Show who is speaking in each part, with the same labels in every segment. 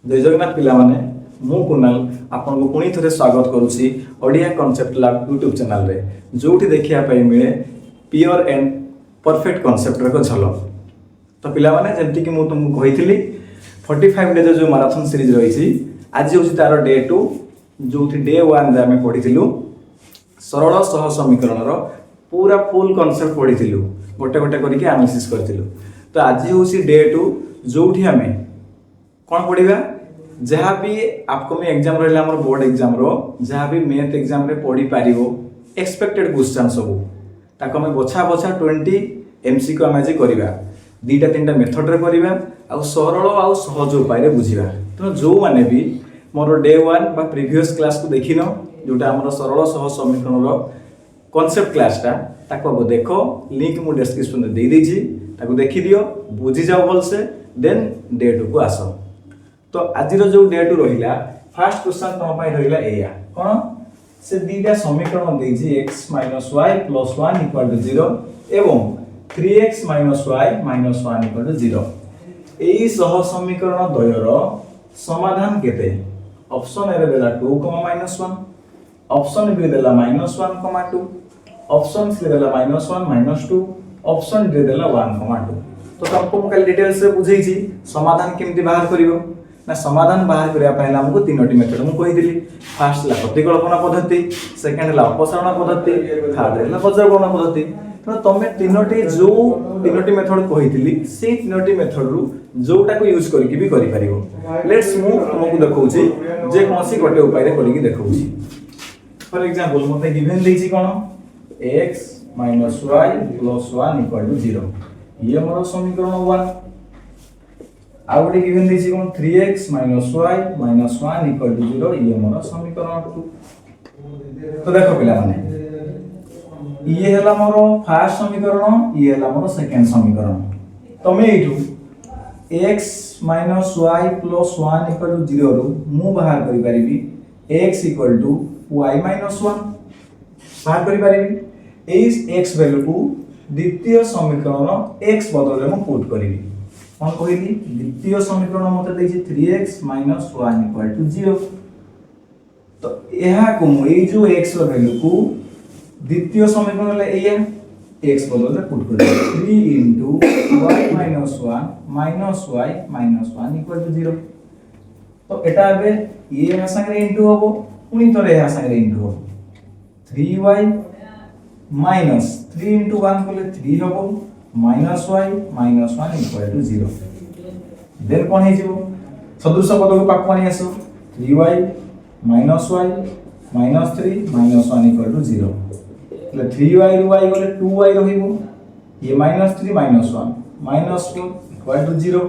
Speaker 1: जय जगन्नाथ पिला माने मु कुणाल आपन को पुणी थरे स्वागत करूची Odia concept lab YouTube channel रे जोठी देखिया पई मिले प्योर एंड परफेक्ट कॉन्सेप्ट रे को झलक। तो पिला माने जेंति कि मु तुमको कहितली 45 डेज जो मैराथन सीरीज रही आज होची तार डे 2 जोठी डे 1 रे हमें पढिथिलु सरल सह समीकरण रो पूरा फुल कॉन्सेप्ट पढिथिलु गोटे गोटे करके एनालिसिस करथिलु। तो आज होची डे 2 जोठी हमें कौन पढ़ा जहाँ भी अपकमिंग एग्जाम रहा आम बोर्ड एग्जाम जहाँ भी मैथ एग्जाम रे पढ़ी पार एक्सपेक्टेड क्वेश्चन सब ताको हमें बछा बछा 20 एमसीक्यू आम आज करवा दीटा तीन मेथड रे करवा आ सरल आ सहज उपाय बुझा। तो जो मैंने भी मोर डे 1 बा प्रीवियस क्लास को देखिन जोटा आम सरल सह समीकरण कॉन्सेप्ट क्लासटा ताको देख लिंक मु डिस्क्रिप्शन में दे देछि ताको देखि दियो बुझी जाओ भलसे देन डे 2 को आसो। तो आज जो डे 2 रहिला फर्स्ट क्वेश्चन तुम पाई रहिला एया कोन से दीटा समीकरण देछि x - y + 1 = 0 एवं 3x - y - 1 = 0 एई सह समीकरण द्वयर समाधान केते ऑप्शन ए रे देला 2, -1 ऑप्शन बी देला -1, 2 ऑप्शन सी देला -1, -2 ऑप्शन डी देला 1, 2। तो तुमको मैं डिटेल्स से बुझे समाधान केमती बाहर करिवो ना समाधान बाहर करिया पहला हमको तीनोटी मेथड मु कहि दिली। फर्स्ट ला प्रतिकल्पना पद्धति, सेकंड ला अपसारण पद्धति, थर्ड ला वज्रगणन पद्धति। तो तमे तीनोटी मेथड कहि दिली से तीनोटी मेथड रु जोटा को यूज करके भी करि परिवो। लेट्स मु तुमको देखौची जे कोनसी गोटे उपाय रे करिके देखौची। फॉर एग्जांपल मते गिवन देछि कोन x - y + 1 = 0 ये मोर समीकरण 1 आ गोटे गिवन देछि कोन 3x - y - 1 = 0 ये मोर समीकरण 2। तो देखो पिला माने ये हला मोर फर्स्ट समीकरण ये हला मोर सेकंड समीकरण। तमे एठू x - y + 1 = 0 रु मु बाहर करि परिबी x = y - 1 बाहर करि परिबी एस x वैल्यू को द्वितीय समीकरण x बदल में पुट करी कौन कहली द्वितीय समीकरण मते देखि 3x - 1 = 0। तो यहा को ए जो x वैल्यू को द्वितीय समीकरण ले एया x बदल में पुट करी 3 * y - 1 - y - 1 = 0। तो एटा अबे ये यहा संगे इनटू होबो पुनी तोरे यहा संगे इनटू होबो 3y माइनस 3 * 1 बोले 3 हबो माइनस y - 1 = 0। देन कोन हे जिवो सदृश पद को पाक मानी आसो 3y - y -3 - 1 = 0 એટલે 3y ରୁ y गले 2y रहिबो ये -3 - 1 -2 = 0।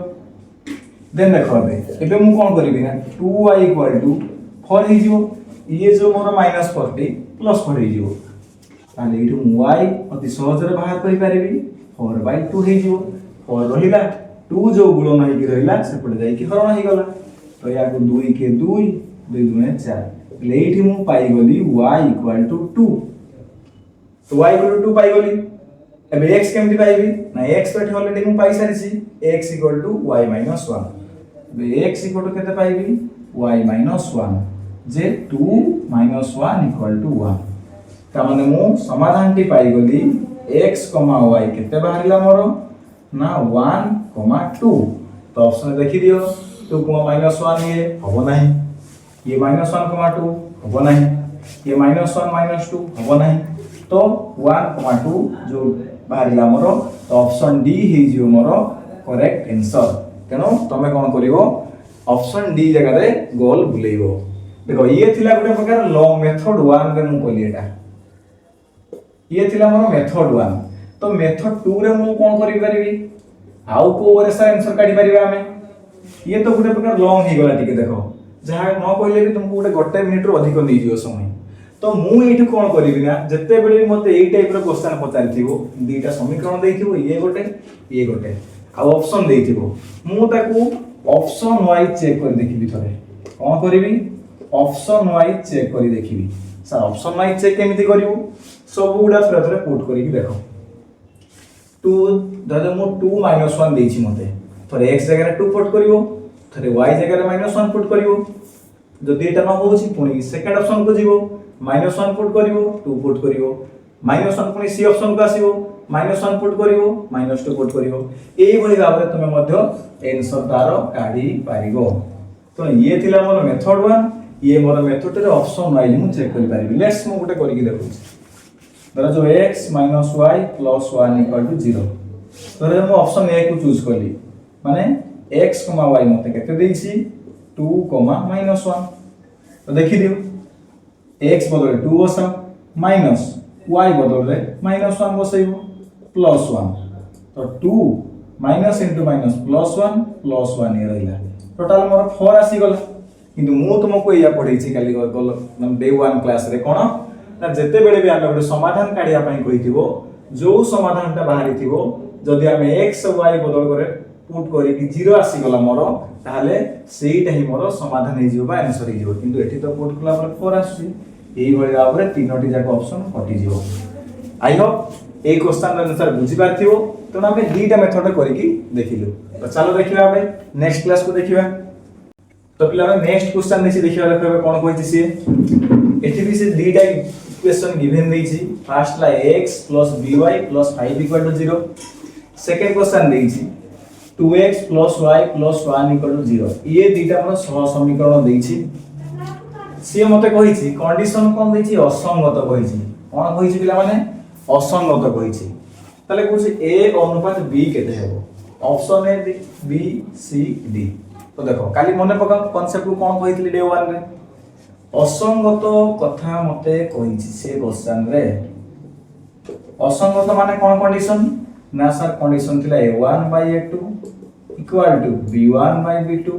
Speaker 1: देन देखो एबे मु कोन करबी ना 2y = 4 हे जिवो ये जो मोर -40 + 4 हे जिवो ताले इटु y अति सहज रे बाहर करि परिबी 4/2 हे जिवो 4 रहिला 2 जो गुणन हे कि रहिला से पड़ जाई कि हरण हे गला। तो या को 2 के 2 2 गुणे 4 लेइठी मु पाई गली y = 2। तो y = 2 पाई गली एबे x केमति पाइबी ना x पेट ऑलरेडी मु पाई सारिसी x = y - 1 एबे x = केते पाइबी y - 1 जे 2 - 1 = 1 का माने मु समाधान टी पाई गली x, y केते बाहरिला मोर ना 1, 2। तो ऑप्शन देखि दियो 2, -1 ये हबो नाही ये -1, 2 हबो नाही ये -1 - 2 हबो नाही। तो 1, 2 जो बाहरिला मोर तो ऑप्शन डी हे जियो मोर करेक्ट आंसर। तेनो तमे कोन करिवो ऑप्शन डी जगह रे गोल बुलेइबो। देखो ये थिला गुटे प्रकार लॉन्ग मेथड 1 रे मु कोली एटा ये थिला मोर मेथड 1। तो मेथड 2 रे मु कोन करि परिबी आउ को रे सा आंसर काढी परिबा हमें ये तो गुटे प्रकार लॉन्ग ही गला टिके देखो जहा न कहले भी तुमको गुटे 1 मिनिट रो अधिक नै जियो समय। तो मु एठी कोन करिबी ना जत्ते बेले मते एई टाइप रो क्वेश्चन पचारिथिबो दीटा समीकरण देइथिबो ये गोटे आ ऑप्शन देइथिबो मु ताकू ऑप्शन वाइज चेक कर देखिबी थरे कोन करिबी ऑप्शन वाइज चेक करी देखिबी सर ऑप्शन वाइज चेक केमिति करिवो सब गुडा थरे पुट करिकि देखो 2 दादा मु 2 - 1 देछि मते थरे x जगह 2 पुट करिवो थरे y जगह -1 पुट करिवो जदि एटा न होउची पुनी सेकंड ऑप्शन को जीवो -1 पुट करिवो 2 पुट करिवो -1 पुनी सी ऑप्शन को आसीवो -1 पुट करिवो -2 पुट करिवो एई भली भाबरे तुमे मध्य आंसर तार काढी पारिबो। तो ये थिला मोर मेथड 1 ये मोर मेथड रे ऑप्शन वाइज मु चेक करि पारिबी। लेट्स मु गुटे करि के देखुची धर जो x - y + 1 = 0 धर मु ऑप्शन ए को चूज करली माने x, y मते केते देइछि 2, -1 तो देखि दियो x बदले 2 बसा माइनस y बदले -1 बसैबो +1 तो 2 माइनस इंटू माइनस +1 ये रहिला टोटल मोर 4 आसी गला। किंतु मु तुमको या पढैछि काली गल मतलब डे 1 क्लास रे कोन ना जेते बेले भी आमे समाधान काढिया पई कहिथिबो जो समाधानटा बाहरी थिबो जदि आमे x y बदल करे पुट करी कि 0 आसी गला मोर ताहले सेईटा ही मोर समाधान हे जिवो बा आंसर हे जिवो। किंतु एठी तो पुट कला पर 4 आसी एई भली भाबरे तीनोटी जाक ऑप्शन कटि जिवो। I hope A question answer बुझी पारथिबो। तो आमे दीटा मेथड करी कि देखिलु। तो चलो देखिबा आबे नेक्स्ट क्लास को देखिबा। तो पिला नेक्स्ट क्वेश्चन देछि देखिबा देखबे कोन कहिछि से एठी भी से दीटा इक्वेशन गिवन देछि फर्स्ट ला x + by + 5 = 0 सेकंड क्वेश्चन देछि 2x + y + 1 = 0 ये दीटा हमर सह समीकरण देछि से मते कहिछि कंडीशन कोन देछि असंगत कहिछि कोन कहिछि पिला माने असंगत कहिछि तले कहिछि a अनुपात b केते हेबो option A b c d। तो देखो काली मने पका कांसेप्ट को कोन कहितली डे 1 रे असंगत कथा मते कहिछि से क्वेश्चन रे असंगत माने कोन कंडीशन ना सर कंडीशन थिला a1 / a2 = b1 / b2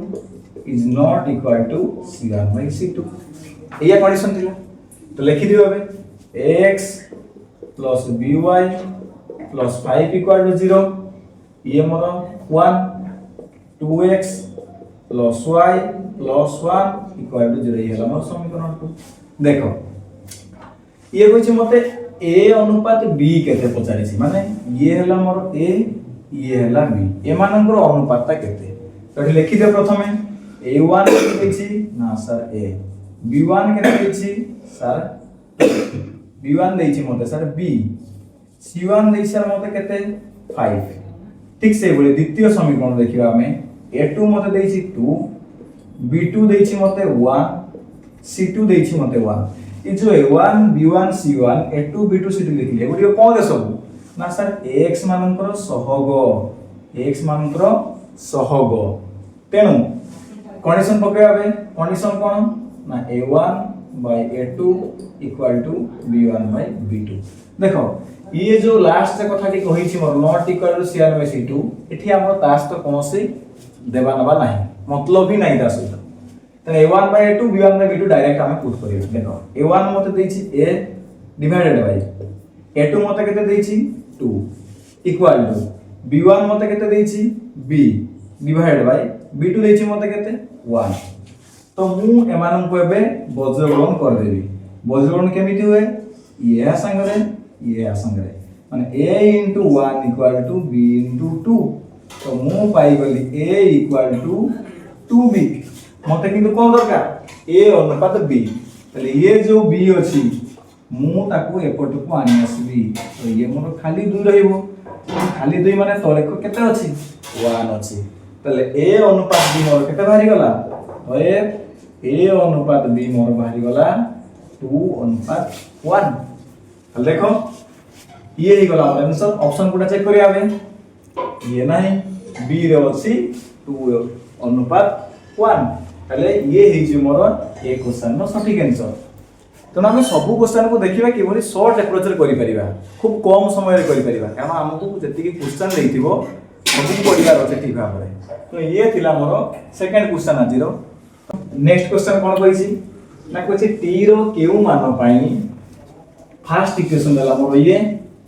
Speaker 1: is not equal to c1 / c2 एया condition थिला। तो लिखि दियो अबे x + by + 5 = 0 ये मोर 1 2x + y + 1 = 0 ये हला मोर समीकरण 2। देखो ये कहछि मते a अनुपात b केते पचारिछि माने ये हला मोर a ये हला b ए मानकर अनुपातटा केते तो लिखि दे प्रथमे a1 केते दैछि ना सर a b1 केते दैछि सर b1 दैछि मते सर b c1 दैछि सर मते केते 5 ठीक से बोले द्वितीय समीकरण देखिबा हमें a2 मते दैछि 2 b2 दैछि मते 1 c2 दैछि मते 1 इ जो a1 b1 c1 a2 b2 c2 लिखिले गुडियो कोन दे सब ना सर x मानकर सहग तेनु कंडीशन पकेबाबे कंडीशन कोन ना a1 / a2 = b1 / b2। देखो ये जो लास्ट कथा की कहि छी more not equal to c1 / c2 एठी हमर तास तो कोनोसी देबा नबा नाही मतलब भी नाही दास त a1 / a2 b1 / b2 direct हमें पुट करियो। देखो a1 मते देछि a डिवाइडेड बाय a2 मते केते देछि 2 इक्वल टू b1 मते केते देछि b डिवाइडेड बाय b2 देछि मते केते 1। तो मु एमान को एबे बज्रगुणन कर देबी। बज्रगुणन केमिति होय ये संगरे माने a * 1 = b * 2 तो मु पाई गली a = 2b मते किंतु कोन दरकार a अनुपात b तले ये जो b अछि मु ताकू एपट को आनी आसबी तो ये मोर खाली 2 रहइबो खाली 2 माने तले को केते अछि 1 अछि तले a अनुपात b मोर केते बाहरी गला तो a अनुपात b मोर बाहरी गला 2:1। हल देखो ये ही गला आंसर ऑप्शन कोटा चेक करिया आबे ये नाही b रे अछि 2:1 तले ये ही जे मोर ए क्वेश्चन नो सटीक आंसर। तो हम सब क्वेश्चन को देखिबा कि बोली शॉर्ट अप्रोच रे करि परिबा खूब कम समय रे करि परिबा कारण हमकु जति कि क्वेश्चन देइथिबो सब पढिबार अछि ठीक भाबरे। तो ये थिला मोर सेकंड क्वेश्चन आजिरो। नेक्स्ट क्वेश्चन कोन कहिछि ना कहिछि t रो केउ मान पाई फर्स्ट इक्वेशन देला मोर ये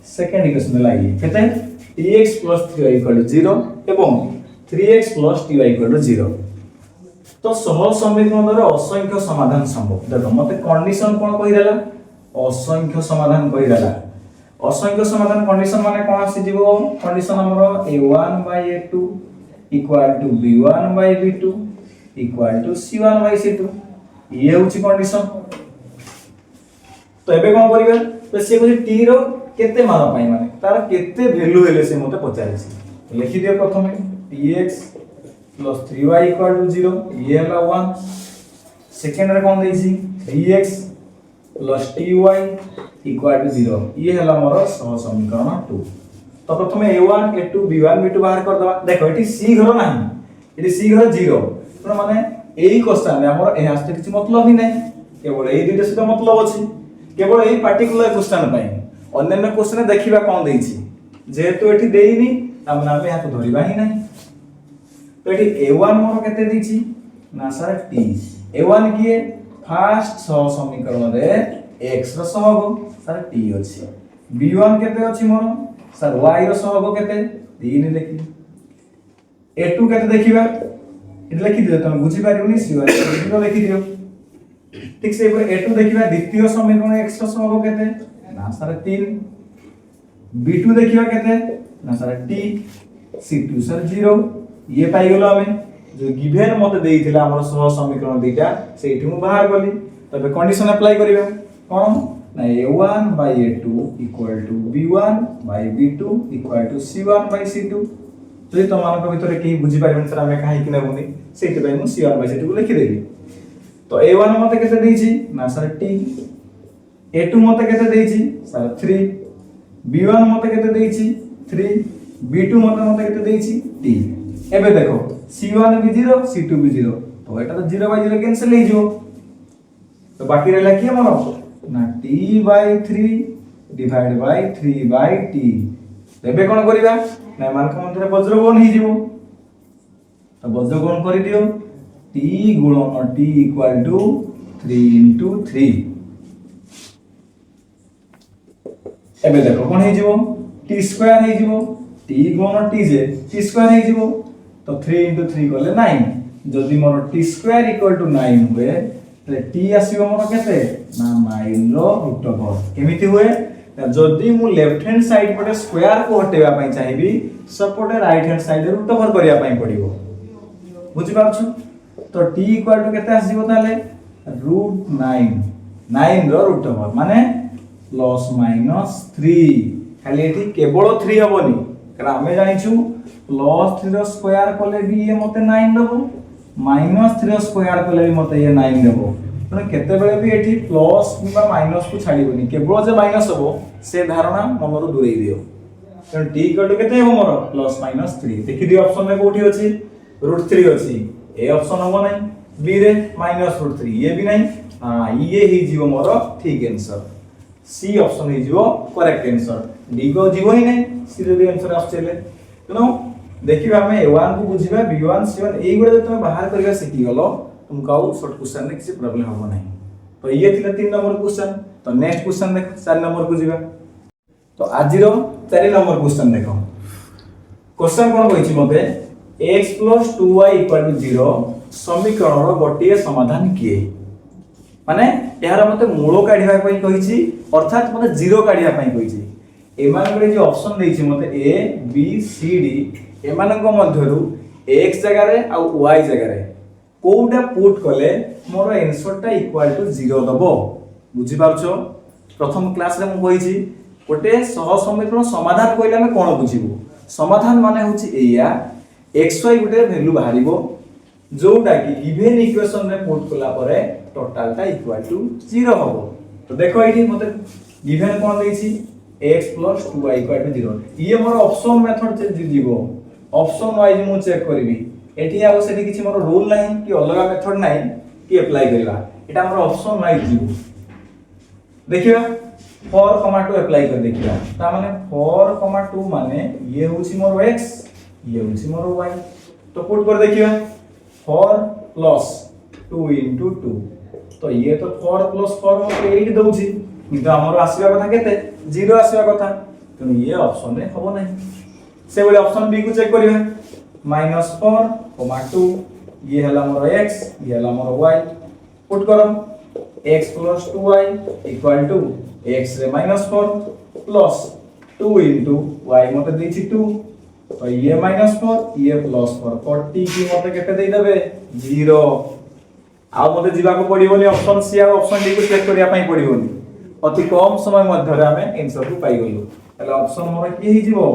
Speaker 1: सेकंड इक्वेशन देला ये केते tx + 3y = 0 एवं 3x + ty = 0। तो सह समीकरण द्वारा असंख्य समाधान संभव। देखो मते कंडीशन कोन कहि देला असंख्य समाधान कहि देला। असंख्य समाधान कंडीशन माने कोन आसी जीवो कंडीशन हमरो a1 / a2 = b1 / b2 equal to C1 bye C2 ये होची कंडीशन। तो एबे कोन करिवे तो से को t रो केते मान पाई माने तार केते वैल्यू हेले से मते पचारिछि लिखि दियो प्रथमे tx + 3y = 0 ये हला 1 सेकंड रे कोन देछि 3x + ty = 0 ये हला मोर सह समीकरण 2। तो प्रथमे a1 a2 b1 b2 बाहर कर दबा देखो एठी c घर नाही एठी c घर 0 तो माने एई क्वेश्चन रे हमर ए आस्ते किछि मतलब ही नै केवल एई दुटे सहित मतलब अछि केवल एई पर्टिकुलर क्वेश्चन पई अन्य क्वेश्चन देखिबा कोन देछि जेहेतु एठी देइनी हम नामे हाथ धरिबा ही नै। तो एठी a1 मोर केते देछि ना सर t a1 किए फर्स्ट सह समीकरण रे x रो सहग सर t अछि b1 केते अछि मोर सर y रो सहग केते 3 देखि a2 केते देखिबा इट लिखि दियो तमे बुझि पारिबनी c1 0 लिखि दियो ठीक से a2 देखिबा द्वितीय समीकरण x रो सहग केते ना सर 3 b2 देखिबा केते ना सर t c2 सर 0 ये पाई गेलो हमें जो गिवन मते देइथिला हमर सह समीकरण दुईटा सेठी मु बाहर गली तबे कंडीशन अप्लाई करिवे कोन ना a1 / a2 = b1 / b2 = c1 / c2 যদি তোমানক ভিতরে কি বুঝি পারিবেন স্যার আমি কাহি কিনা বনি সেইতে পাই মু c1 / c2 লিখি দেবি। তো a1 মতে কেতে দেইছি না স্যার t a2 মতে কেতে দেইছি স্যার 3 b1 মতে কেতে দেইছি 3 b2 মতে কেতে দেইছি t एबे देखो c1 भी 0 c2 भी 0 तो एटा तो 0/0 कैंसिल हो जो तो बाकी रहला की हमर ना t/3 डिवाइड बाय 3/t एबे कोन करिबा ना मान को मते वज्रगुणन ही जीवो तो वज्रगुणन करि दियो t गुणन t = 3 * 3 एबे देखो कोन ही जीवो t² ही जीवो t गुणन t जे t² ही जीवो तो 3 * 3 करले 9 जदि मोर t² = 9 हुए त t आसीबो मोर केते ना 9 रो रूट ओवर केमिति हुए जदि मु लेफ्ट हैंड साइड पटे स्क्वायर को हटेबा पई चाहिबी support right hand side root over करिया पई पड़िबो बुझि पाछो तो t = केते आसीबो ताले √9 रो रूट ओवर माने +- 3 खाली एठी केवल 3 हबनी कारण हमें जानिछु +3 रो स्क्वायर कले भी ये मते 9 देबो -3 रो स्क्वायर कले भी मते ये 9 देबो तने केते बेले भी एठी प्लस किबा माइनस को छाडीबनी केवल जे माइनस हबो से धारणा मनरो दूरेई दियो कारण t = केते हबो मोर +- 3 देखि दियो ऑप्शन में कोठी अछि √3 अछि ए ऑप्शन हबो नै बी रे -√3 ये भी नै हां ये ही जीवो मोर ठीक आंसर सी ऑप्शन ही जीवो करेक्ट आंसर डी को जीवो ही नै सी रे आंसर आछले तनो देखिबा हमें a1 को बुझिबा b1 c1 एई गुडे तुम बाहर करबा सिखि गलो तुमका शॉर्ट क्वेश्चन रे किसी प्रॉब्लम हबो नै। तो ये थिला 3 नंबर क्वेश्चन तो नेक्स्ट क्वेश्चन देख 4 नंबर को जिबा तो आज रो 4 नंबर क्वेश्चन देखो क्वेश्चन कोन कहिछि मते x + 2y = 0 समीकरण रो गोटिए समाधान किए माने यार मते मूल काढिबा पई कहिछि अर्थात मते 0 काढिबा पई कहिछि एमान गरे जो ऑप्शन देछि मते a b c d एमान को मध्यरु x जगह रे आ y जगह रे कोउडा पुट कले मोर आंसर ता इक्वल टू 0 दबो बुझि पारछो प्रथम क्लास रे म कहिछि गोटे सह समीकरण समाधान कइला में कोन बुझिबो समाधान माने होछि एया xy गोटे वैल्यू बाहरिबो जोटा कि गिवन इक्वेशन रे पुट कला परे टोटल ता इक्वल टू 0 हबो। तो देखो एठी मते गिवन कोन देछि x + 2y = 0 ये मोर ऑप्शन मेथड से जीवो ऑप्शन वाइज मु चेक करबी एठी आ सेठी किछि मोर रूल नाही कि अलगा मेथड नाही कि अप्लाई करबा एटा मोर ऑप्शन वाइज जीवो देखिबा 4, 2 अप्लाई कर देखिबा ता माने 4, 2 माने ये होछि मोर x ये होछि मोर y तो पुट कर देखिबा 4 + 2 * 2 तो ये तो 4 + 4 मते 8 दउछि किंतु हमर आसीबा कथा केते 0 आसीबा कथा तो ये ऑप्शन रे हबो नै से बोले ऑप्शन बी को चेक करिबा -4, 2 ये हला मोर x ये हला मोर y पुट करो x + 2y = x रे -4 प्लस 2 * y मते देछि 2 तो ये -4 ये +4 40 की मते केते देई देबे 0 आ मते जीवा को पड़िबोनी ऑप्शन सी आ ऑप्शन डी को चेक करिया पई पड़िबोनी अति कम समय मध्य रे हमें आंसर को पाई गलु ताले ऑप्शन मोर की हि जीवो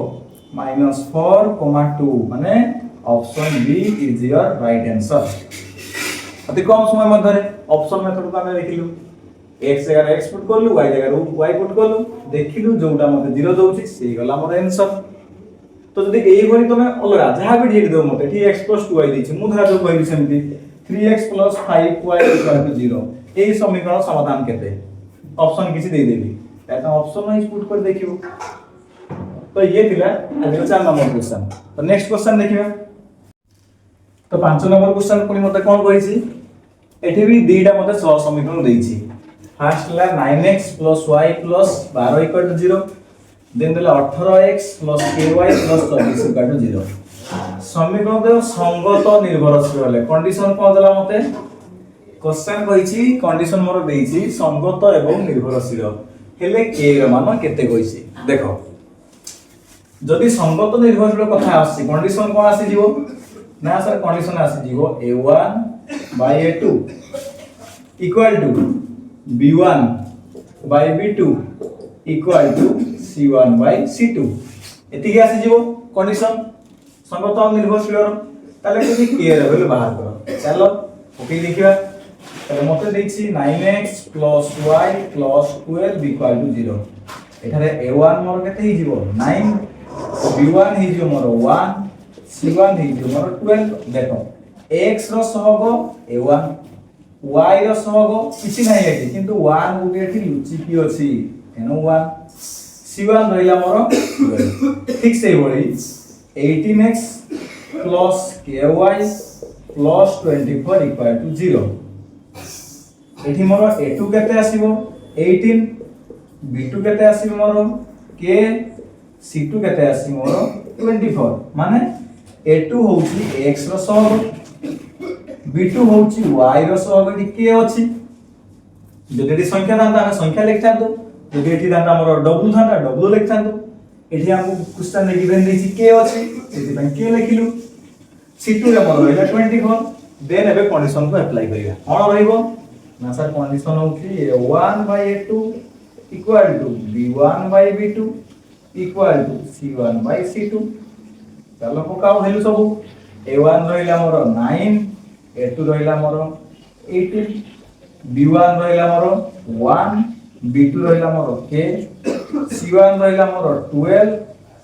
Speaker 1: -4, 2 माने option B is your right answer अति कम समय मध्य रे ऑप्शन मेथड को हमें देखिलु x जगह x पुट करलु y जगह y पुट करलु देखिलु जोटा मते 0 दउची सेही गला मोर आंसर तो जदि एई भली तमे अलगा जहा भी डेट देउ मते ठीक x + 2y दिछि मु धरा जो कहली सेमति 3x + 5y = 0 एई समीकरण समाधान केते ऑप्शन किसी दे देबी एटा ऑप्शन वाइज पुट कर देखियो तो ये थिला आज 4 नंबर क्वेश्चन तो नेक्स्ट क्वेश्चन देखिबा तो 5 नंबर क्वेश्चन पुनी मते कोन कहिछि एठी भी दुईटा मते सह समीकरण देछि फर्स्ट ला 9x + y + 12 = 0 देन देला 18x + ky + 24 = 0 समीकरण दे संगत निर्भरशील होले कंडीशन कोन देला मते क्वेश्चन कहिछि कंडीशन मोर देछि संगत एवं निर्भरशील हेले k ର मान केते कहिछि देखो जदि संगत निर्भरशील कथा आसी कंडीशन कोन आसी जीवो ना सर कंडीशन आसी जीवो a1 / a2 = b1 / b2 = c1 / c2 एति के आसी जीवो कंडीशन संगत और निर्भरशील ताले कि k ର वैल्यू बाहर करो चलो ओके देखिबा ताले मते देछि 9x + y + 12 = 0 एठारे a1 मोर केते हि जीवो 9 b1 हि जीवो मोर 1 c1 हि जीवो मोर 12 देखो x रो सहग a1 y रो सहग किछि नाही एठी किंतु 1 गुटे एठी लुचि की अछि एनो 1 c1 रहिला मोर 12 ठीक से बोली 18x + ky + 24 = 0 एठी मोर a2 केते आसीबो 18 b2 केते आसीबो मोर k c2 केते आसीबो मोर 24 माने a2 होउची x रो सहग b2 होउची y रो सहग एठी k अछि जदि एठी संख्या दांता हम संख्या लिखतांतो जदि एठी दांता मोर w थांता w लिखतांतो एठी हम क्वेश्चन ने गिवन देछि k अछि एठी पय k लिखिलु c2 रे मोर रहला 24 देन एबे कंडीशन को अप्लाई करिया कोन रहइबो ना सर कंडीशन होउची a1 / a2 = b1 / b2 = c1 / c2 चलो पकाओ हेलु सब a1 रहइला मोर 9 a2 रहइला मोर 18 b1 रहइला मोर 1 b2 रहइला मोर k c1 रहइला मोर 12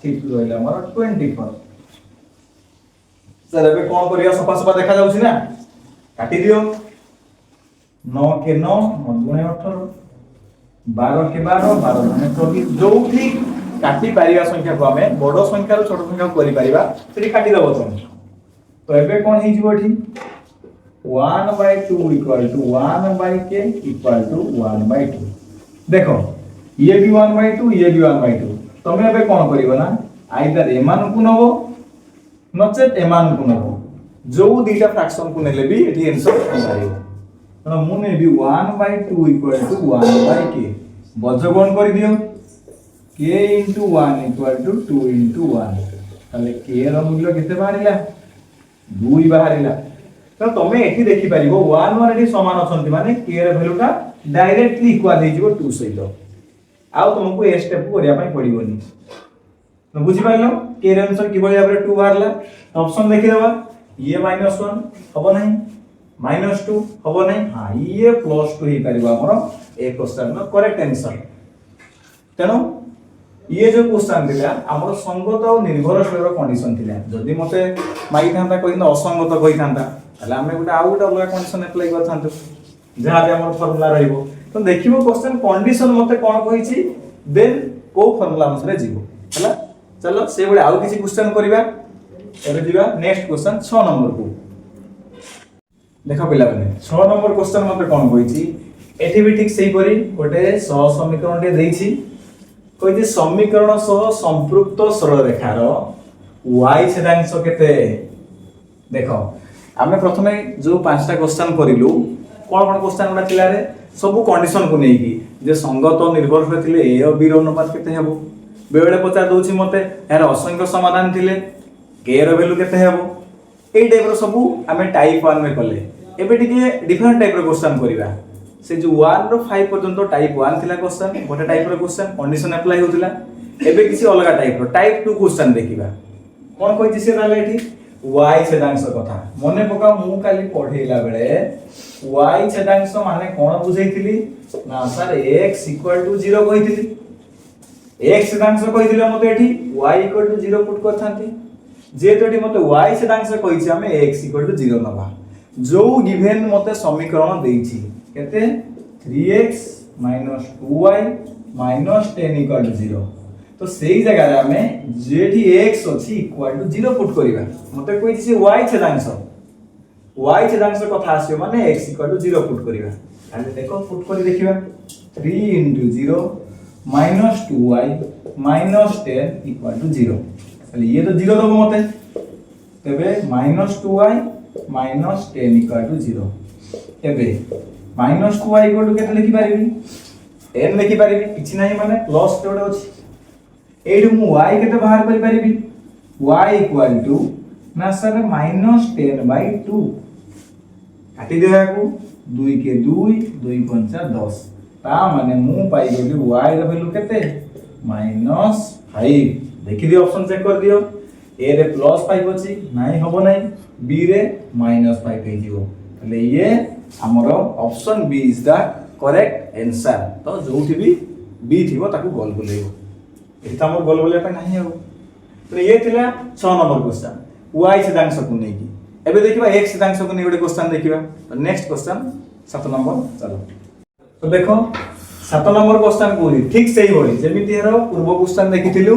Speaker 1: c2 रहइला मोर 24 सर एबे कोन करिया सफा सफा देखा जाउछि ना काटी दियो 9 के 9 9 * 18 12 के 12 12 * 24 जो ठीक काटी पारिबा संख्या को हमें बडो संख्या रो छोटो संख्या को करि पारिबा सेठी काटी दबो तुम तो एबे कोन हि जिवो एठी 1/2 = 1/k = 1/2 देखो ये भी 1/2 ये भी 1/2 तमे एबे कोन करिवो ना आइदर एमान को नबो नचेत एमान को नबो जो दुईटा फ्रैक्शन को नेले भी एठी आंसर पाइबो तो मु ने भी 1/2 = 1/k बजगण कर दियो k * 1 = 2 * 1 ताले k रो मूल्य केते बाहरिला 2 बाहरिला तो तमे एठी देखि परिबो 1 1 एठी समान अछंती माने k रो वैल्यूटा डायरेक्टली इक्वल हे जिवो 2 सहित आ तुमको ए स्टेप को करिया पई पड़िबोनी न बुझि पाइलो k रो आंसर किबो याबरे 2 बाहरला ऑप्शन देखि देबा ये -1 हबो नहीं -2 हबो नहीं हां ये +2 ही परिबो हमरो ए क्वेश्चन नो करेक्ट आंसर तेनो ये जो क्वेश्चन दिला हमरो संगत और निर्भरशील कंडीशन थिला जदी मते माई थांता कहिन असंगत कहि थांता तले हमें गुटा आउ गुटा अलग कंडीशन अप्लाई कर थांतो जहां भी हमर फार्मूला रहइबो तो देखिबो क्वेश्चन कंडीशन मते कोन कहिछि देन को फार्मूला अनुसार जीवो हला चलो से बडे आउ किछि क्वेश्चन करिबा एबे दिबा नेक्स्ट क्वेश्चन 6 नंबर को देखा पिला बने 6 नंबर क्वेश्चन मते कोन कहिछि एठी भी ठीक सही करी गोटे सह समीकरण दे देछि कहिछि समीकरण सह संपृक्त सरल रेखार y छेदांश केते देखो आमे प्रथमे जो पांचटा क्वेश्चन करिलु कोन कोन क्वेश्चन उडा थिला रे सब कंडीशन को नेकी जे संगत और निर्भरशील थिले a और b रो अनुपात केते हेबो बेबेले पचा दोछि मते यार असंख्य समाधान थिले k रो वैल्यू केते हेबो एई टाइप रो सब आमे टाइप 1 में कले एबे टिके डिफरेंट टाइप रो क्वेश्चन करिवा से जो 1 रो 5 पर्यंत टाइप 1 थिला क्वेश्चन गोटे टाइप रो क्वेश्चन कंडीशन अप्लाई होतिला एबे किसी अलग टाइप रो टाइप 2 क्वेश्चन देखिबा कोन कहि से ताले एठी y छेदांश कथा मने पका मु काली पढेइला बेले y छेदांश माने कोन बुझैतिली ना सर x = 0 कहितिली x छेदांश कहितिले मते एठी y = 0 पुट करथांती जे तोटी मते y छेदांश कहिछि हमें x = 0 नबा जो गिवन मते समीकरण देइछि केते 3x - 2y - 10 = 0 तो सेही जगह रे हमें जेठी x अछि = 0 पुट करिवा मते कहिछि y छेदांश कथा आसियो माने x = 0 पुट करिवा ताले देखो पुट करि देखिबा 3 * 0 - 2y - 10 = 0 ताले ये तो 0 दबो मते तबे -2y - 10 = 0 तबे -2y = केते लिखि पारिबी n लिखि पारिबी किछि नाही माने प्लस तोडे अछि एडु मु y केते बाहर करि पारिबी y = ना सर -10/2 काटी देहाकू 2 के 2 2 5 10 ता माने मु पाई गेली y रो वैल्यू केते -5 देखि दियो ऑप्शन चेक कर दियो a रे +5 अछि नाही होबो नाही b रे -5 हे जिवो तले ये हमर option b is the correct answer तो जोठी भी b थिबो ताकू गोल बोलेबो एठी हमर गोल बोले पे नाही हो तो ये थिला 6 नंबर क्वेश्चन y छेदांश को नै की एबे देखिबा x छेदांश को नै गोटे क्वेश्चन देखिबा तो नेक्स्ट क्वेश्चन 7 नंबर चलो तो देखो 7 नंबर क्वेश्चन कोरी ठीक सही होई जेमिति हेरो पूर्व क्वेश्चन देखिथिलु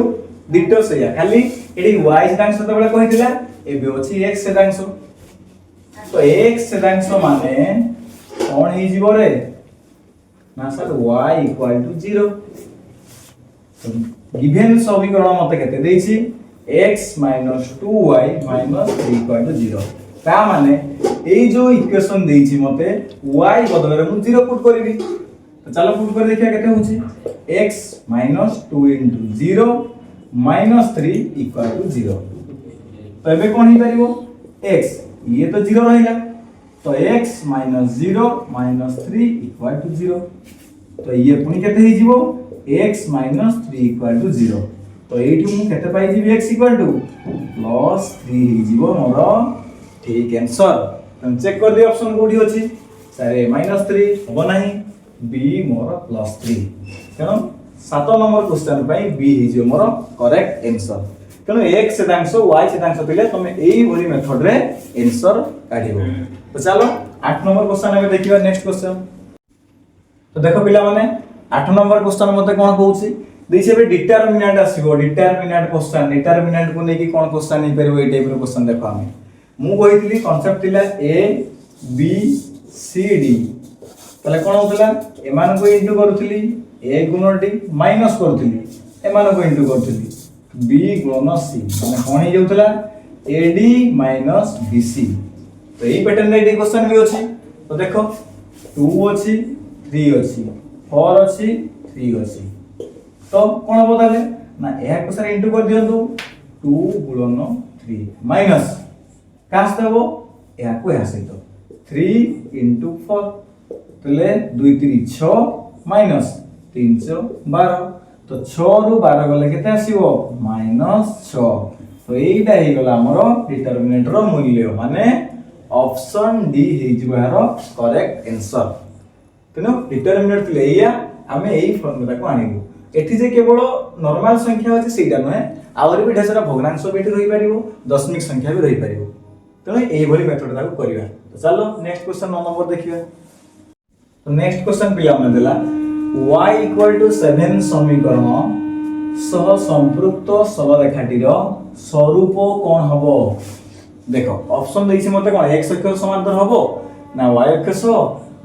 Speaker 1: डिटो सेया खाली एडी y छेदांश तो बेले कहिथिला एबे अछि x छेदांश तो x छेदांश माने कोन हे जिवो रे ना सर y = 0 गिवन समीकरण मते केते देछि x - 2y - 3 = 0 ता माने एई जो इक्वेशन देछि मते y बदले मु 0 पुट करबी तो चलो पुट कर देखिया केते होछि x - 2 * 0 - 3 = 0 तो एबे कोन ही परिबो x ये तो 0 रहिला तो x - 0 - 3 = 0 तो ये पुनी केते हे जिवो x - 3 = 0 तो एठी मु केते पाई जिवि x = +3 हे जिवो मोर ठीक आंसर हम चेक कर दे ऑप्शन कोडी अछि सारे -3 होबो नाही b मोर +3 केनो 7 नंबर क्वेश्चन पई b हे जिवो मोर करेक्ट आंसर केनो x छेदांश y छेदांश पिले तमे एई भली मेथड रे आंसर काढिबो तो चलो 8 नंबर क्वेश्चन एबे देखिबा नेक्स्ट क्वेश्चन तो देखो पिला माने 8 नंबर क्वेश्चन मते कोन कहउछि देछि बे डिटरमिनेंट आसीबो डिटरमिनेंट क्वेश्चन डिटरमिनेंट को नेकी कोन क्वेश्चन नै परबो ए टाइप रो क्वेश्चन देखो हमें मु कहितली कांसेप्ट थिला a b c d तले कोन होतला एमान को इंटू करथली a गुण d माइनस करथली एमान को इंटू करथली b गुण c माने कोन हे जाउतला ad - bc तो एई पैटर्न रे क्वेश्चन भी अछि तो देखो 2 अछि 3 अछि 4 अछि 3 अछि तो कोन हो ताले ना ए को सारे इंटू कर दियंतु 2 गुणन 3 माइनस कास्ट हो ए को ए सहित 3 * 4 तले 2 3 6 माइनस 3 6 12 तो 6 रु 12 गले केते आसीबो -6 तो एइटा हे गला हमरो डिटरमिनेंट रो मूल्य माने ऑप्शन डी हे जिबारो करेक्ट आंसर तेनो डिटरमिनेंट लेया हमें एई फॉर्मूला को आनिबो एठी जे केवल नॉर्मल संख्या अछि सेटा नहे आवर भी ढेसरा भग्नांश बेठी रहि पारिबो दशमिक संख्या भी रहि पारिबो तेनो एई भली मेथड ताको करिवा तो चलो नेक्स्ट क्वेश्चन नंबर देखिबा तो नेक्स्ट क्वेश्चन पिला मन देला y = 7 समीकरण सह संपृक्त सरलरेखाटीर स्वरूप कोन हबो देखो ऑप्शन दैछि मते कोन x अक्ष समांतर हबो ना y अक्ष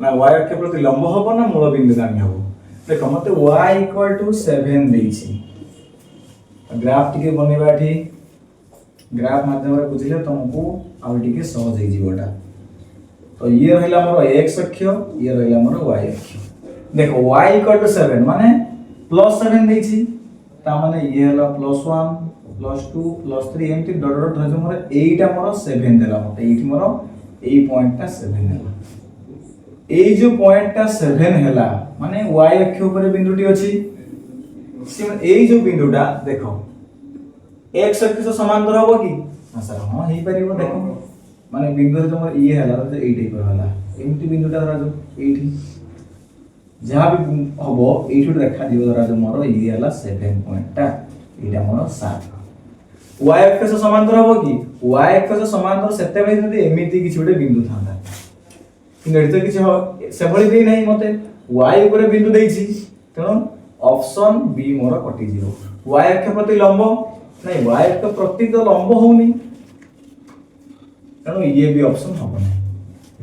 Speaker 1: ना y अक्ष प्रति लंब हबो ना मूल बिंदु गामी हबो देखो मते y = 7 दैछि ग्राफ टिके बनेबाठी ग्राफ माध्यम रे बुझिले तुमको आ टिके सहज हे जीवटा तो ये रहला हमर x अक्ष ये रहला हमर y अक्ष देखो y = 7 माने +7 दैछि ता माने ये हला +1 +2 +3 एमती डॉट डॉट धरज मोर एटा मोर 7 देला मते एठी मोर ए पॉइंटटा 7 हैला ए जो पॉइंटटा 7 हैला माने y अक्ष ऊपर बिंदुटी अछि से ए जो बिंदुटा देखो x अक्ष से समांतर होबो कि हां सर हां हेई परिबो देखो माने बिंदु जो मोर ये हैला तो एठी पर हैला एमती बिंदुटा धरज एठी जहाँ भी हबो एठु रेखा दियो धरा जो मोर ये हैला 7 पॉइंटटा एटा मोर 7 y अक्ष से समांतर हबो कि y अक्ष से समांतर सेते बे जदी एमिति किछ गोटे बिंदु थांदा कि एठी तो किछ सेभली देई नै मते y ऊपर बिंदु देइछि तेनो ऑप्शन बी मोर कटि जिवो y अक्ष प्रति लंब नै y अक्ष प्रति तो लंब होउनी तेनो ये भी ऑप्शन हबो नै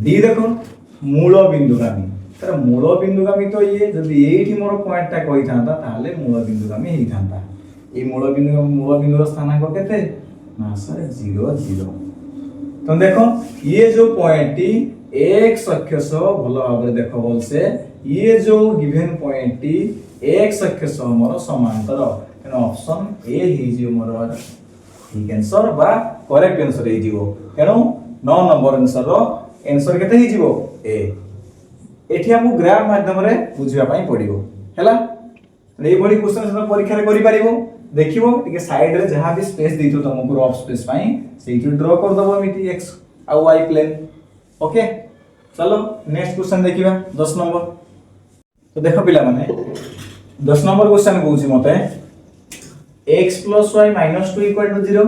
Speaker 1: डी देखो मूल बिंदुगामी तर मूल बिंदुगामी तो ये जदी एठी मोर पॉइंटटा कहि थांता ताले मूल बिंदुगामी हेई थांता ए मूल बिंदुर स्थानांक केते ना सर 0 0 तो देखो ये जो पॉइंट टी x अक्ष से भलो भाबरे देखो बोल से ये जो गिवन पॉइंट टी x अक्ष से मोर समांतर एन ऑप्शन ए ही जो मोर ठीक आंसर बा करेक्ट आंसर हे जीवो केनो 9 नंबर आंसर रो आंसर केते ही जीवो ए एठी हमु ग्राफ माध्यम रे बुझिबा पई पडिबो हैला ए बडी क्वेश्चन सब परीक्षा रे करि पारिबो देखिबो टिके साइड रे जहां भी स्पेस देइतो तुमको रफ स्पेस पई सेइटु ड्रा कर दबो एमिति x आ y प्लेन ओके चलो नेक्स्ट क्वेश्चन देखिबा 10 नंबर तो देखो पिला माने 10 नंबर क्वेश्चन कहूची मते x + y - 2 = 0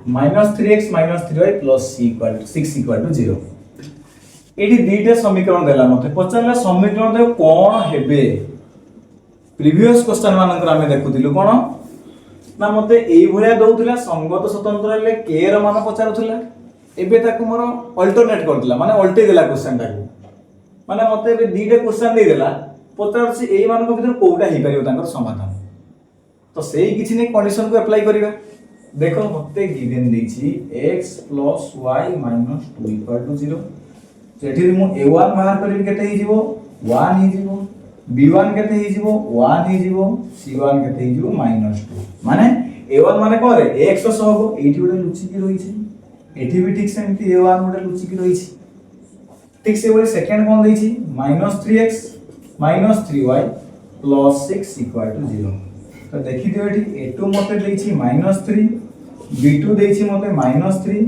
Speaker 1: -3x - 3y + 6 = 0 एठी दीटा समीकरण देला मते पचारला समीकरण दे कोन हेबे प्रीवियस क्वेश्चन मानकर हमें देखुतिलु कोन ना मते एई भलिया दउतिला संगत स्वतंत्र ले के र मान पचारुतिला एबे ताकू मोर अल्टरनेट करदिला माने अल्टे देला क्वेश्चन ताकू माने मते एबे दीटा क्वेश्चन दे देला पचारसी एई मान को भीतर कोउटा हे परियो तांकर समाधान तो सेई किछि ने कंडीशन को अप्लाई करिवा देखो मते गिवन देछि x + y - 2 = 0 जेठी मु a1 बाहर करिल केते ही जीवो 1 ही जीवो b1 केते ही जीवो 1 ही जीवो c1 केते ही जीवो -2 माने a1 माने करे x सह हो एठी गोटे लुचि की रही छै एठी भी ठीक सेमती a1 गोटे लुचि की रही छै ठीक से बोले सेकंड कोन देछि -3x - 3y + 6 = 0 तो देखि दियो एठी a2 मते देछि -3 b2 देछि मते -3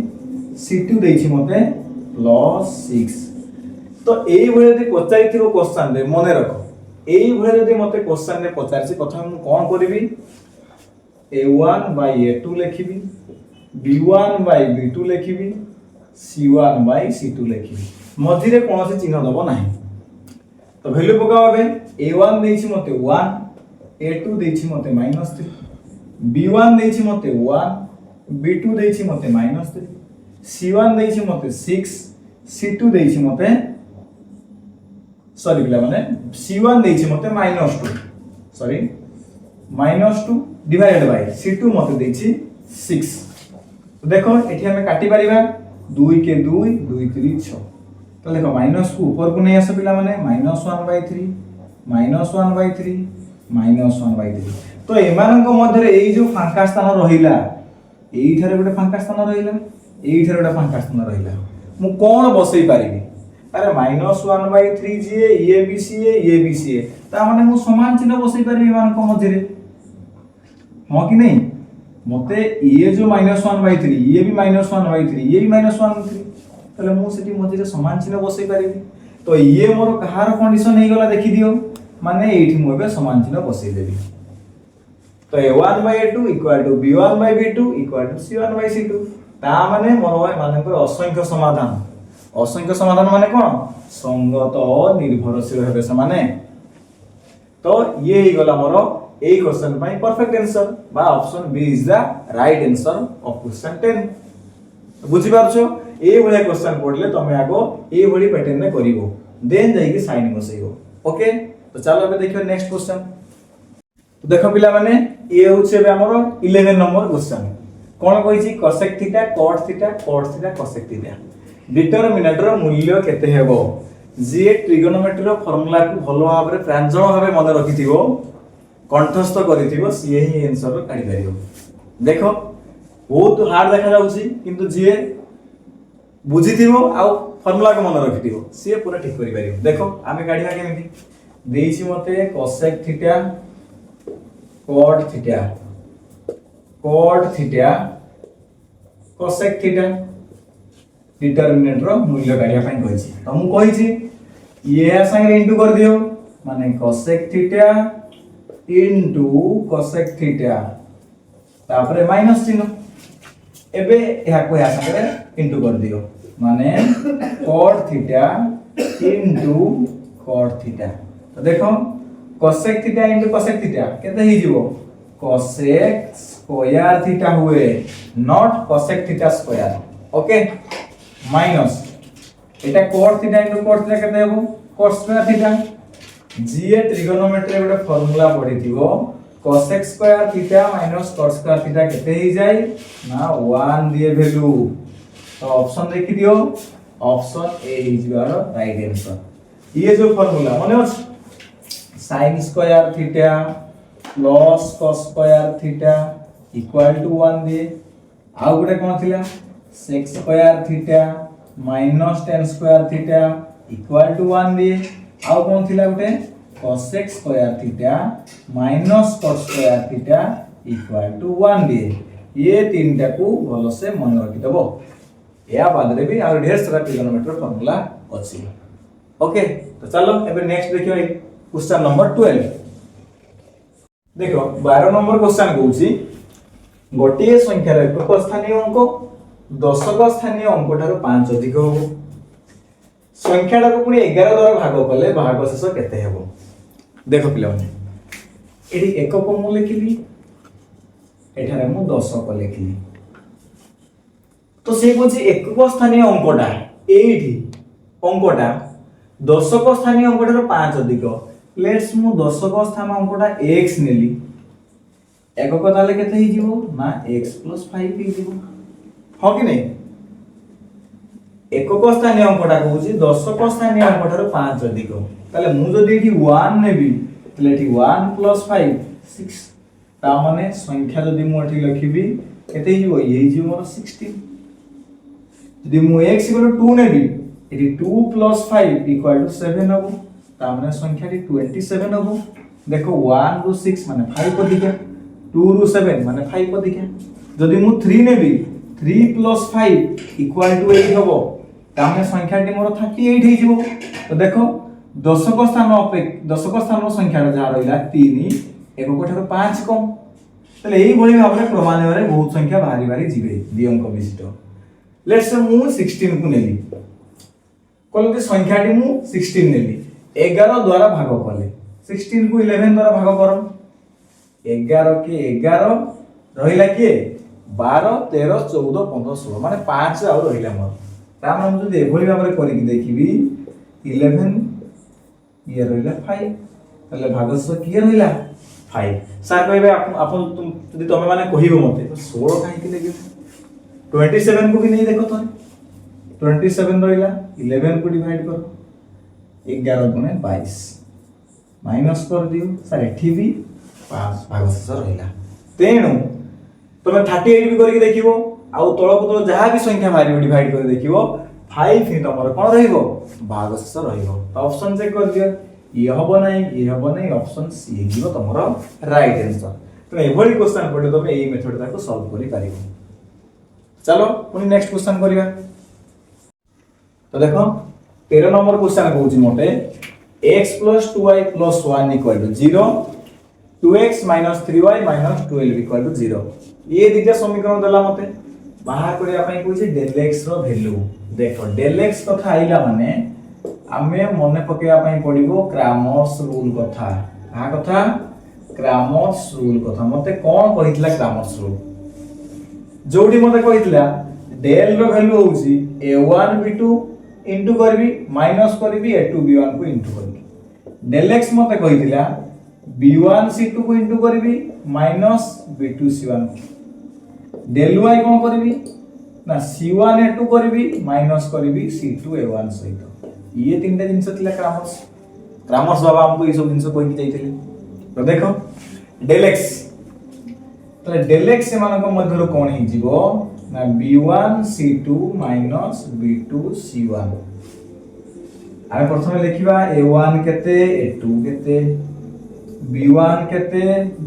Speaker 1: c2 देछि मते +6 तो एई भले यदि पचारिथिबो क्वेश्चन रे मने रखो एई भले यदि मते क्वेश्चन रे पचारछि प्रथम मु कोन करबी a1 by a2 लिखिबी b1 by b2 लिखिबी c1 by c2 लिखिबी मझी रे कोनोसी चिन्ह दबो नाही तो वैल्यू पकाबे a1 देछि मते 1 a2 देछि मते -3 b1 देछि मते 1 b2 देछि मते -3 c1 देछि मते 6 c2 देछि मते सॉरी पिला माने c1 देछि मते -2 सॉरी -2 डिवाइडेड बाय c2 मते देछि 6 तो देखो एठी हमें काटी परिबा 2 के 2 2 3 6 तो देखो माइनस को ऊपर को नहीं आसे पिला माने -1/3 -1/3 -1/3 तो एमान को मध्य रे एई जो फांका स्थान रहिला एई थारे गोटे फांका स्थान रहिला एई थारे गोटे फांका स्थान रहिला मु कोन बसई पारिबी अरे -1/3 जे ए बी सी ए ता माने मु समान चिन्ह बसई पारिबी एमान को मध्य रे हां कि नहीं मते ये जो -1/3 ये भी -1/3 ये भी -1/3 तले मु सेठी मध्य रे समान चिन्ह बसई पारिबी तो ये मोर कहार कंडीशन हे गला देखि दियो माने एठी मु बे समान चिन्ह बसई देबी तो a1/a2 = b1/b2 = c1/c2 ता माने मोर माने को असंख्य समाधान माने कोन संगत और निर्भरशील हेबे समाने तो ये ही गला मोर ए क्वेश्चन पई परफेक्ट आंसर बा option B is the right answer of question 10 बुझि पारछो ए भले क्वेश्चन पढले तमे आगो ए भली पैटर्न में करिवो देन जाई कि साइन बसैबो ओके तो चलो अब देखियो नेक्स्ट क्वेश्चन तो देखो पिला माने ये होचे बे हमर 11 नंबर क्वेश्चन कोन कहि छी cosec theta cot theta cosec theta determinant रो मूल्य केते हेबो जे ट्रिगोनोमेट्री रो फार्मूला को भलो भाबरे प्रांजल भाबे मन रखिथिबो कंठस्थ करिथिबो सी ही आंसर काढी परिबो देख बहुत हार्ड देखा जाउछि किंतु जे बुझिथिबो आ फॉर्मूला को मन रखिथिबो सी पूरा ठीक करि परिबो। देखो आमे काढिबा केमिति देइछि मते cosec theta cot theta cosec theta determinant रो मूल्य काढिया पई कहिछि। तो मु कहिछि ये संगे इनटू कर दियो माने cosec theta into cosec theta तापरे माइनस चिन्ह एबे या को या संगे इनटू कर दियो माने cot theta into cot theta. तो देखो cosec theta into cosec theta केते ही जीवो cosec स्क्वायर थीटा हुए not cosec theta square. Okay minus एटा cot theta into cot theta केते हेबो cos स्क्वायर थीटा। जीए ट्रिगोनोमेट्री गोटे फार्मूला पढिथिबो cosec square theta minus cot square theta केते ही जाय ना 1 दिए वैल्यू। तो ऑप्शन देखि दियो option A is your right answer. ये जो फार्मूला माने sin square theta plus cos square theta equal to 1 दिए आ गोटे कोन थिला sec square theta minus tan square theta equal to 1 दिए आ कोन थिला गोटे cosec square theta minus cot square theta equal to 1 दिए। ये तीनटा को भलो से मन रखि दबो या बाद रे भी आ ढेर सारा ट्रिगोनोमेट्री फार्मूला अछि। ओके तो चलो एबे नेक्स्ट देखियो क्वेश्चन नंबर 12। देखो 12 नंबर क्वेश्चन कहूची गोटिए संख्यार एकक स्थानीय अंक दशक स्थानीय अंक ठारो 5 अधिक हो संख्याटा को पुनी 11 द्वारा भाग कले भागशेष केते हेबो। देखो पिला माने एडी एकक मु लिखिली एठारे मु दशक लिखिली तो से कोची एकक स्थानीय अंकटा एठी अंकटा दशक स्थानीय अंक ठारो 5 अधिक लेट्स मु दशक स्थान अंकटा x नेली एकक ताले केते ही जीवो ना x + 5 ही जीवो हो कि नहीं। एकक स्थानीय अंकटा कहूची दशक स्थानीय अंक ठारो 5 अधिक ताले मु जदी एठी 1 नेबी ताले एठी 1 + 5 6 ता माने संख्या जदी मु एठी लिखिबी केते ही जीवो ये जीवो मोर 16 जदी मु x 2 नेबी एठी 2 + 5 = 7 हबो ता माने संख्या 27 हबो। देखो 1 ରୁ 6 माने 5 अधिक 2 ରୁ 7 माने 5 अधिक जदी मु 3 नेबी 3 + 5 = 8 हबो ता माने संख्याटी मोर 38 हे जिवो। तो देखो दशक स्थान संख्या जा रहिला 3 एकक ठारो 5 कम तले एई भली भाबरे क्रमान्वय रे बहुत संख्या भारी जिवे द्वि अंक विशिष्ट। लेट्स से मु 16 को नेली कोन संख्याटी मु 16 नेली 11 द्वारा भाग कले 16 को 11 द्वारा भाग करो 11 के 11 रहिला के 12 13 14 15 16 माने 5 आ रहिला मोर ता हम जदी एभली भाबरे करि कि देखिबी 11 ये रहिला 5 तले भागस्य की रहिला 5 सर कहबे आपन तुम जदी तमे माने कहिबो मते 16 काहे कि देखिबो 27 को भी नहीं देखो तो 27 रहिला 11 को डिवाइड करो 11 गुणे 22 माइनस कर दियो सर एठी भी 5 भागशेष रहिला तेनु तमे 38 भी करिक देखिबो आ तळ को तळ जहा भी संख्या मारिबो डिवाइड कर देखिबो 5 ही तमर कोन रहिबो भागशेष रहिबो। तो ऑप्शन चेक कर दियो ये हबो नै ऑप्शन सी हे जीवो तमर राइट आंसर। तो एभली क्वेश्चन पडे तमे एई मेथड ताको सॉल्व करि पारिबो। चलो पुनी नेक्स्ट क्वेश्चन करिया। तो देखो 13 नंबर क्वेश्चन कहूची मोटे x + 2y + 1 = 0 2x - 3y - 12 = 0 ये दिटा समीकरण देला मते बाहर करिया पई कहूची del x रो वैल्यू। देखो del x कथा आइला माने आमे मने पकेया पई पडिबो क्रामर्स रूल कथा आ कथा क्रामर्स रूल कथा मते कोन कहितला क्रामर्स रूल जोडी मते कहितला del रो वैल्यू होउची a1 b2 इनटू करबी माइनस करबी a2 b1 को इनटू करबी del x मते कहितला b1 c2 को इनटू करबी minus b2 c1 del y कोन करबी ना c1 a2 करबी माइनस करबी c2 a1 सहित ये तीनटा जिंस थिला क्रामर्स बाबा हमको ये सब जिंस कोइ कि जाइथिले। तो देखो del x तो डेल एक्स सेमानक मध्यरु कोन हि जीवो ना b1 c2 minus b2 c1। आमे प्रथमे लिखिबा a1 केते a2 केते b1 केते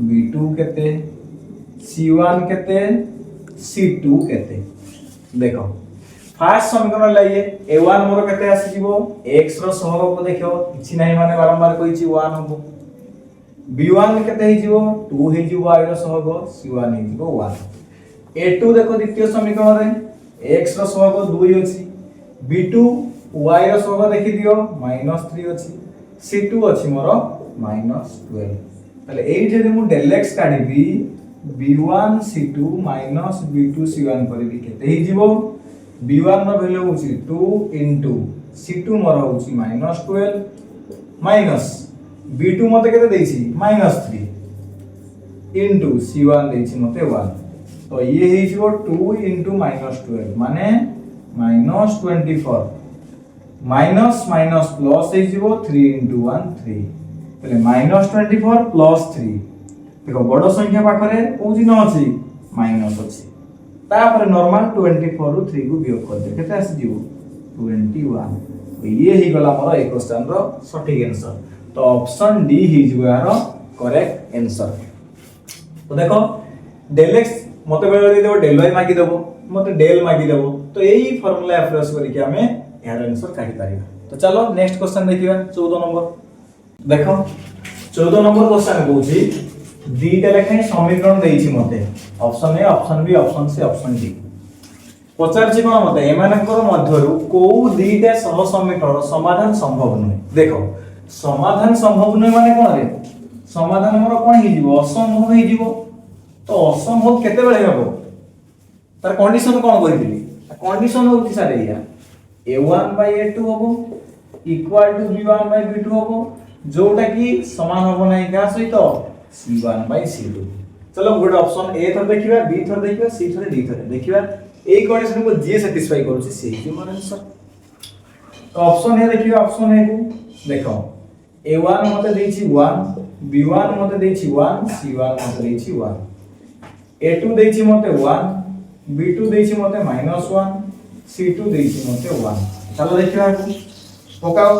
Speaker 1: b2 केते c1 केते c2 केते। देखो फास्ट समीकरण लाइए a1 मोर केते आसी जीवो x रो सहग को देखो किछि नाही माने बारंबार कहिछि 1 हबो b1 केते हि जीवो 2 हि जीवो y रो सहग c1 हि जीवो 1। a2 देखो द्वितीय समीकरण रे x रो सहग 2 अछि b2 y रो सहग देखि दियो -3 अछि c2 अछि मोर -12। ताले एई जे मु del x काढिबी b1 c2 b2 c1 करबी केते हि जीवो b1 रो वैल्यू होची 2 into c2 मोर होची -12 माइनस b2 मते केते देइछि -3 into c1 देइछि मते 1। तो ये हि जीवो 2 into -12 माने -24 माइनस माइनस प्लस हि जीवो 3 into 1 3 तले -24 प्लस 3। देखो बड़ संख्या पाखरे कोन चिन्ह अछि माइनस अछि तापर नॉर्मल 24 रु 3 को वियोग कर दे केते आसी जीवो 21। तो ये ही गला मोर ए क्वेश्चन रो सटीक आंसर। तो ऑप्शन डी ही जीवो यार करेक्ट आंसर। तो देखो del x मते बेले देबो del y मागी देबो मते del मागी देबो तो एही फार्मूला अप्लाई करके हमें यार आंसर काढी परिबा। तो चलो नेक्स्ट क्वेश्चन देखिबा 14 नंबर। देखो 14 नंबर क्वेश्चन कहूची दीटा लेखा समीकरण देइछि मते option A option B option C option D पचारछि कोन मते एमानकर मध्यरु को दीटा सह समीकरण समाधान संभव नय। देखो समाधान संभव नय माने कोन रे समाधान मोर कोन हि जीवो असंभव हि जीवो। तो असंभव केते बेले हेबो तार कंडीशन कोन कहिदिली कंडीशन होउछि सारे या a1 by a2 होबो equal to b1 by b2 होबो जोटा कि समान होबो नै का सहित c1 by c2। चलो गुड ऑप्शन ए थर देखिबा बी थर देखिबा सी थर डी थर देखिबा ए कंडीशन को जे सैटिस्फाई करूछि से ही मोर आंसर। तो ऑप्शन ए देखिबा ऑप्शन ए को देखो a1 मते देछि 1 b1 मते देछि 1 c1 मते देछि 1 a2 देछि मते 1 b2 देछि मते -1 c2 देछि मते 1। चलो देखिबा पकाओ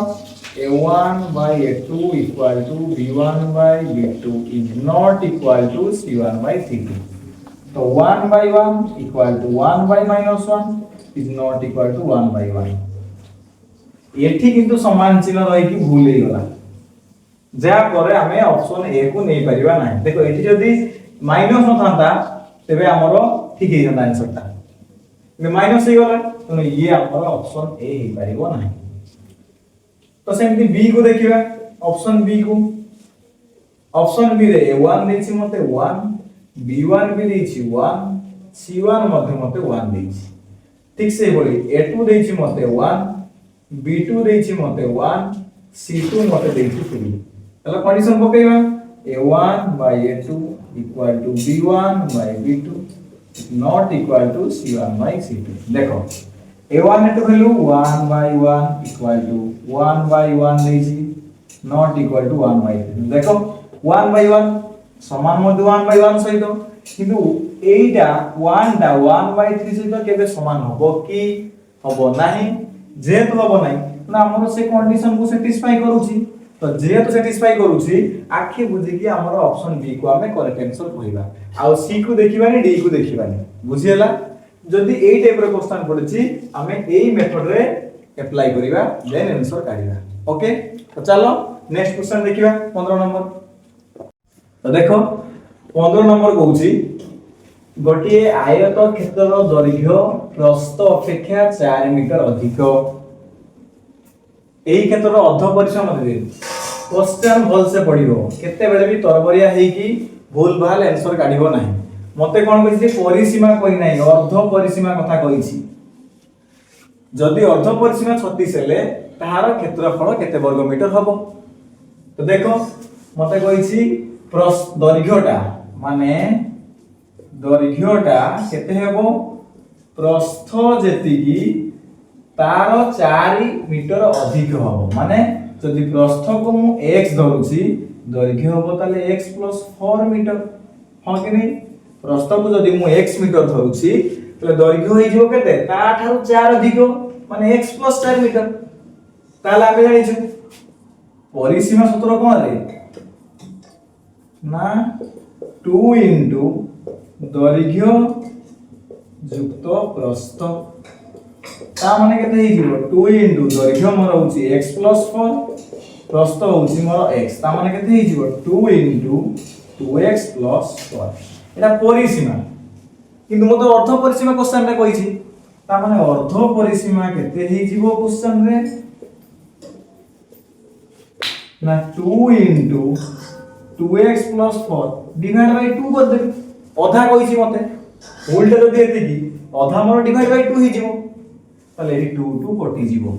Speaker 1: a1 by a2 equal to b1 by b2 is not equal to c1 by c2। तो 1 by 1 equal to 1 by -1 is not equal to 1 by 1। एठी किंतु समान चिन्ह रही कि भूल हे गला जा करे हमें ऑप्शन ए को नै परिबा नै। देखो एठी जदी माइनस न थांता तबे हमरो ठीक हे जांता आंसर ता मे माइनस हे गला तो ये हमरो ऑप्शन ए हे परिबो नै। तो सेमती बी को देखिबा ऑप्शन बी को ऑप्शन बी रे a1 देछि मते 1 b1 भी देछि 1 c1 मध्ये मते 1 देछि ठीक से बोली a2 देछि मते 1 b2 देछि मते 1 c2 मते देछि 3। तला condition पकेइबा a1 by a2 equal to b1 by b2 not equal to c1 by c2। देखो a1 to value 1 by 1 equal to 1 by 1 देछि not equal to 1 by 3। देखो 1 by 1 समान मते 1 by 1 सहित किंतु एटा 1 टा 1 by 3 सहित केबे समान हबो कि हबो नाही जेहेतु हबो नाही ना हमर से कंडीशन को सैटिस्फाई करूची। तो जेहेतु सैटिस्फाई करूची आखि बुझी कि हमर ऑप्शन बी को हमें करेक्ट आंसर कहिबा आ सी को देखिबानी डी को देखिबानी बुझियला। जदि एई टाइप रो क्वेश्चन पड़छि हमें एई मेथड रे अप्लाई करिबा देन आंसर काढिबा। ओके तो चलो नेक्स्ट क्वेश्चन देखिबा 15 नंबर। तो देखो 15 नंबर कहूची गोटिए आयत क्षेत्रर दैर्घ्य प्रस्थ अपेक्षा 4 मीटर अधिक एई क्षेत्रर अर्ध परिसीमा मते दे क्वेश्चन भल से पढिबो केते बेले भी तरबरिया हेई कि भूल भाल आंसर काढिबो नाही। मते कोन कहिछि परिसीमा कहि नाही अर्ध परिसीमा कथा कहिछि जदि अर्ध परिसीमा 36 हेले ताहार क्षेत्रफल केते वर्ग मीटर हबो। तो देखो मते कहिछि दैर्घ्यटा माने दैर्घ्यटा केते हेबो प्रस्थ जेतिकी तार 4 मीटर अधिक हबो माने जदि प्रस्थ को मु x धरुछि दैर्घ्य हबो ताले x + 4 मीटर हो कि नहीं। प्रस्थ को जदि मु x मीटर धरुछि तले दैर्घ्य होई जिवो केते ता ठारू 4 अधिक माने x + 4 मीटर ताले आमे जानि छु परिसीमा सूत्र कोन रे ना 2 * दैर्घ्य युक्त प्रस्थ ता माने केते हे जिवो 2 * दैर्घ्य मोर होछि x + 4 प्रस्थ होछि मोर x ता माने केते हे जिवो 2 * 2x + 4 एटा परिसीमा किंतु मते अर्ध परिसीमा क्वेश्चन रे कहिछि ता माने अर्ध परिसीमा केते हे जिवो क्वेश्चन रे ना 2 * 2x + 4 डिवाइड बाय 2 कर दे आधा कहिछि मते उल्टा जदि एतिकी आधा मोर डिवाइड बाय 2 हे जिवो ताले एटी 2 2 कटि जिवो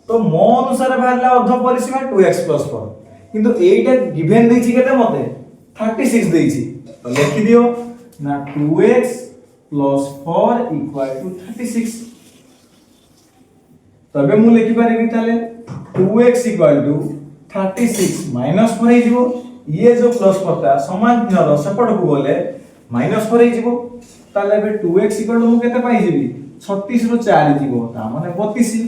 Speaker 1: तो मो अनुसार बाहरला अर्ध परिसीमा 2x + 4 किंतु एटा गिवन दैछि केते मते 36 दैछि तो लिखि दियो ना 2x + 4 = 36 तबे मु लिखि पारिबि ताले 2x = 36 - 4 हे जिवो ये जो प्लस पता समान चिन्हर सेपट को गले -4 हे जिवो ताले बे 2x = मु केते पाइ जिवि 36 रो 4 जिवो ता माने 32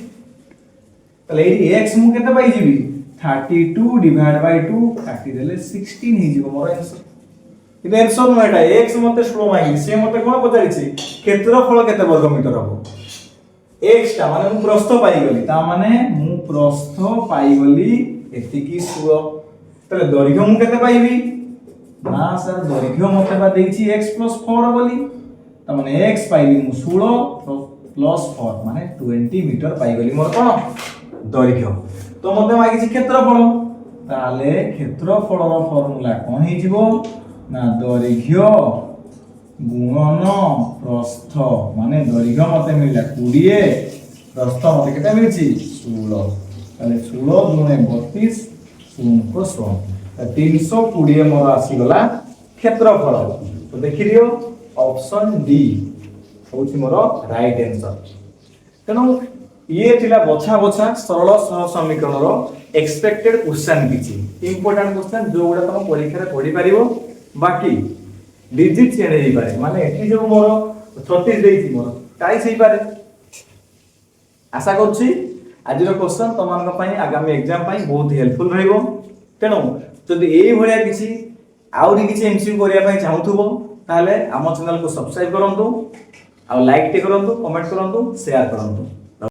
Speaker 1: ताले एडी x मु केते पाइ जिवि 32 डिवाइड बाय 2 काटी देले 16 हे जिवो मोर आंसर इते आंसर न एटा x मते स्लो माइल से मते कोन पचारि छी क्षेत्रफल केते वर्ग मीटर हबो x ता माने मु प्रस्थ पाइ गली ता माने मु प्रस्थ पाइ गली एतिकी 16 ताले दैर्घ्य मु केते पाइबी ना सर दैर्घ्य मते बा देछि x + 4 बोली ता माने x पाइबी मु 16 + 4 माने 20 मीटर पाइ गली मोर कोन दैर्घ्य तो मते मागिछि क्षेत्रफल ताले क्षेत्रफलर फॉर्मूला कोन हे जिवो ना दैर्घ्य गुणन प्रस्थ माने दैर्घ्य मते मिलला 20 प्रस्थ मते केते मिलछि 16 ताले 16 गुणे 32 को 16 320 मोर आसी गला क्षेत्रफल तो देखि दियो ऑप्शन डी होछि मोर राइट आंसर तेनो ये थिला बछा बछा सरल सह समीकरण रो एक्सपेक्टेड क्वेश्चन किछि इंपोर्टेंट क्वेश्चन जो गुडा तुम परीक्षा रे पढी पारिबो बाकी डिजिट चेंज हेई पारे माने एठी जो मोर 36 देइछि मोर काई सेई पारे आशा करछि आज रो क्वेश्चन तमान पई आगामी एग्जाम पई बहुत हेल्पफुल रहइबो तेनो जदि एई भलिया किछि आउरी किछि एमसीक्यू करिया पई चाहुथुबो ताले हम चैनल को सब्सक्राइब करंतु आ लाइक टे करंतु कमेंट करंतु शेयर करंतु।